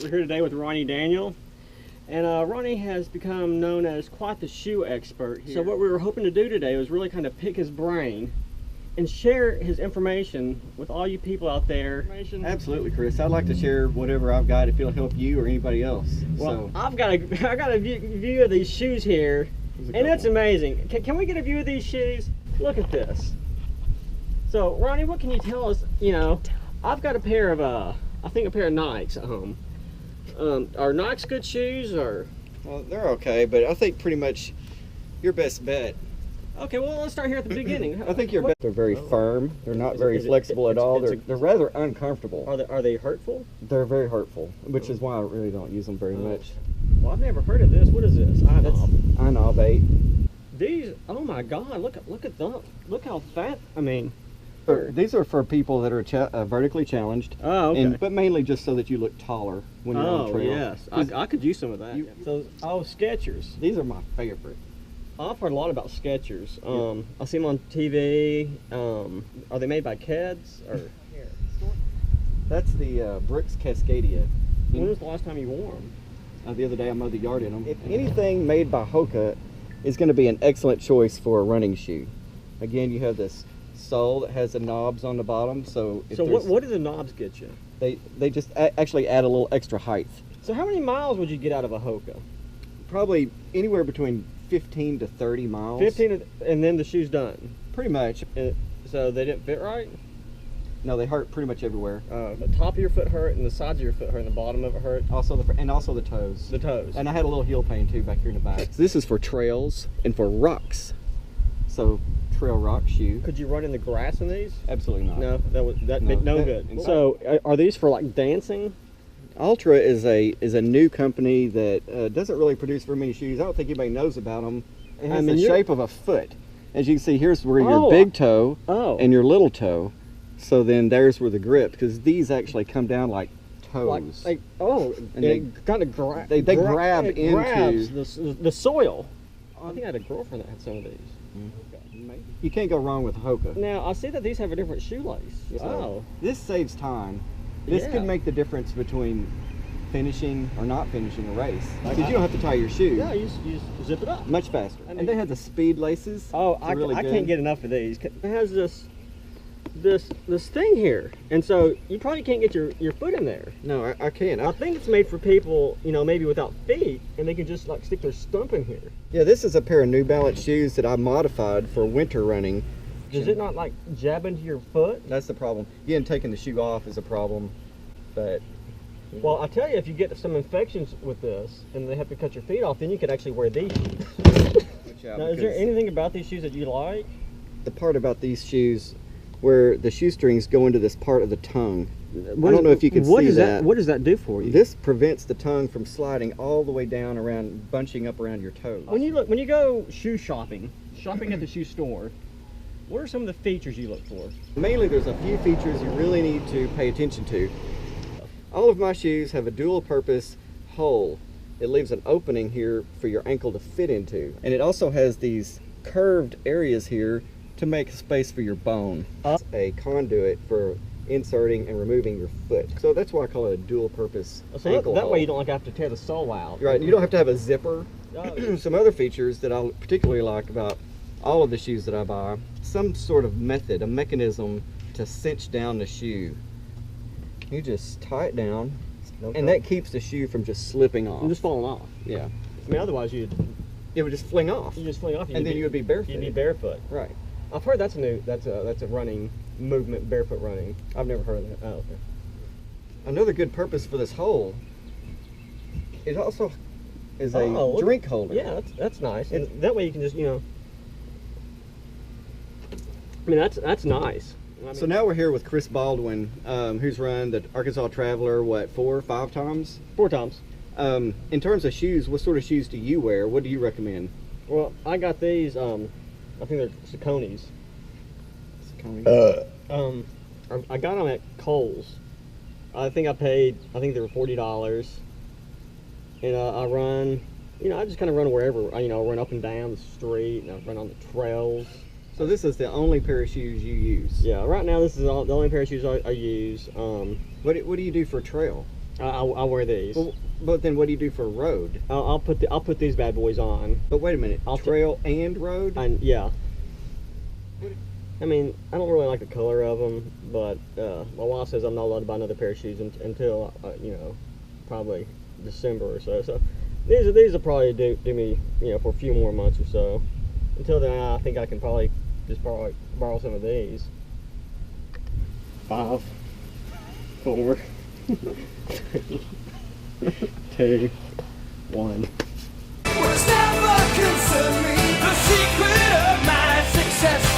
We're here today with Ronnie Daniel, and Ronnie has become known as quite the shoe expert here. So what we were hoping to do today was really kind of pick his brain and share his information with all you people out there. Absolutely, Chris. I'd like to share whatever I've got if it'll help you or anybody else. Well, I've got a view of these shoes here, and it's amazing. Can we get a view of these shoes? Look at this. So, Ronnie, what can you tell us? You know, I've got a pair of I think a pair of Nikes at home. Are Nikes good shoes, or? Well, they're okay, but I think pretty much your best bet. Okay, well, let's start here at the beginning. I think your best. They're very firm. They're not very flexible at all. They're rather uncomfortable. Are they hurtful? They're very hurtful, which is why I really don't use them very much. Well, I've never heard of this. What is this? iNob 8. These, oh my God! Look at them. Look how fat. I mean. These are for people that are vertically challenged. Oh, okay. But mainly just so that you look taller when you're on trail. Yes, I could use some of that. So, Skechers. These are my favorite. I've heard a lot about Skechers. I see them on TV. Are they made by Keds or? That's the Brooks Cascadia. When was the last time you wore them? The other day I mowed the yard in them. If anything made by Hoka is going to be an excellent choice for a running shoe. Again, you have this sole that has the knobs on the bottom. So what do the knobs get you? They just actually add a little extra height. So how many miles would you get out of a Hoka? Probably anywhere between 15 to 30 miles. 15, and then the shoe's done? Pretty much. So they didn't fit right? No, they hurt pretty much everywhere. The top of your foot hurt, and the sides of your foot hurt, and the bottom of it hurt. Also the toes. The toes. And I had a little heel pain too back here in the back. So this is for trails and for rocks. So trail rock shoe. Could you run in the grass in these? Absolutely not. No, no good. So are these for like dancing? Altra is a new company that doesn't really produce very many shoes. I don't think anybody knows about them. It has the shape of a foot. As you can see, here's where your big toe and your little toe. So then there's where the grip, because these actually come down like toes. And they kind of grab. They grab into the soil. I think I had a girlfriend that had some of these. You can't go wrong with Hoka. Now I see that these have a different shoelace. So this saves time. This could make the difference between finishing or not finishing a race. Because you don't have to tie your shoe. Yeah, you just zip it up. Much faster. And they have the speed laces. Oh, I can't get enough of these. It has this thing here, and so you probably can't get your foot in there. No, I can't. I think it's made for people, you know, maybe without feet, and they can just like stick their stump in here. Yeah, this is a pair of New Balance shoes that I modified for winter running. Does it not like jab into your foot? That's the problem. Again, taking the shoe off is a problem, but. Well, I tell you, if you get some infections with this and they have to cut your feet off, then you could actually wear these. Now, is there anything about these shoes that you like? The part about these shoes where the shoestrings go into this part of the tongue. I don't know if you can see that. What does that do for you? This prevents the tongue from sliding all the way down around, bunching up around your toes. When you go shoe shopping at the shoe store, what are some of the features you look for? Mainly there's a few features you really need to pay attention to. All of my shoes have a dual purpose hole. It leaves an opening here for your ankle to fit into. And it also has these curved areas here to make space for your bone. It's a conduit for inserting and removing your foot. So that's why I call it a dual purpose ankle hole. Way you don't have to tear the sole out. Right, you don't have to have a zipper. Some other features that I particularly like about all of the shoes that I buy, some sort of method, a mechanism to cinch down the shoe. You just tie it down, and that keeps the shoe from just slipping off. And just falling off. Yeah. I mean, otherwise it would just fling off. You just fling off, and then you would be barefoot. You'd be barefoot. Right. I've heard that's a running movement, barefoot running. I've never heard of that. Oh, okay. Another good purpose for this hole, it also is a drink holder. Yeah, that's nice. And that way you can just, you know. I mean, that's nice. I mean, so now we're here with Chris Baldwin, who's run the Arkansas Traveler, what, 4 or 5 times? 4 times. In terms of shoes, what sort of shoes do you wear? What do you recommend? Well, I got these, I think they're Saucony's. I got them at Kohl's. I think they were $40. And I run, you know, I just kind of run wherever. You know, I run up and down the street, and I run on the trails. So this is the only pair of shoes you use? Yeah, right now this is the only pair of shoes I use. What do you do for trail? I'll wear these. Well, but then what do you do for road? I'll put these bad boys on. But wait a minute, trail and road? And yeah. I mean, I don't really like the color of them, but my wife says I'm not allowed to buy another pair of shoes until you know, probably December or so. So these will probably do me, you know, for a few more months or so. Until then, I think I can probably just borrow some of these. 5, 4, 3, 2, 1. Was never concerned me. The secret of my success